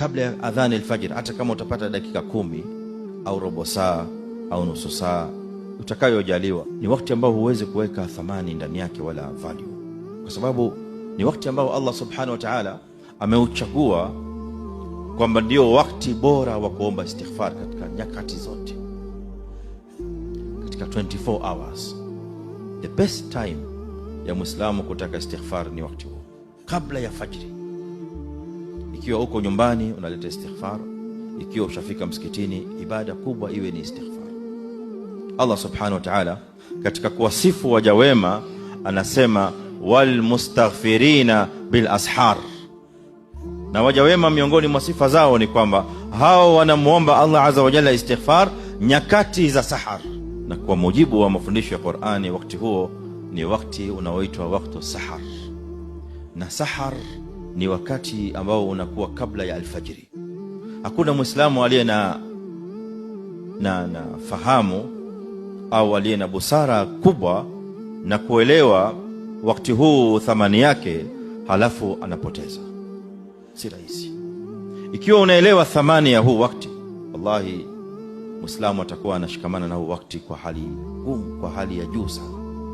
kabla ya adhani alfajr, hata kama utapata dakika 10 au robo saa au nusu saa utakayojaliwa, ni wakati ambao huwezi kuweka thamani ndani yake wala value, kwa sababu ni wakati ambao Allah subhanahu wa ta'ala ameuchagua kwamba ndio wakati bora wa kuomba istighfar katika nyakati zote, katika 24 hours. The best time ya Muislamu kutaka istighfar ni wakati huo, kabla ya fajri. Ikiwa uko nyumbani unaleta istighfar, ikiwa ushafika msikitini, ibada kubwa iwe ni istighfar. Allah subhanahu wa ta'ala katika kuwasifu waja wema anasema wal mustaghfirina bil ashar, na waja wema miongoni mwa sifa zao ni kwamba hao wanamuomba Allah azza wa jalla istighfar nyakati za sahar. Na kwa mujibu wa mafundisho ya Qur'ani, wakati huo ni wakati unaoitwa wakati sahar, na sahar ni wakati ambao unakuwa kabla ya alfajiri. Hakuna Muislamu aliye na fahamu au aliye na busara kubwa na kuelewa wakati huu thamani yake halafu anapoteza. Si rahisi. Ikiwa unaelewa thamani ya huu wakati, wallahi Muislamu atakuwa anashikamana na huu wakati kwa hali ngumu, kwa hali ya juu sana.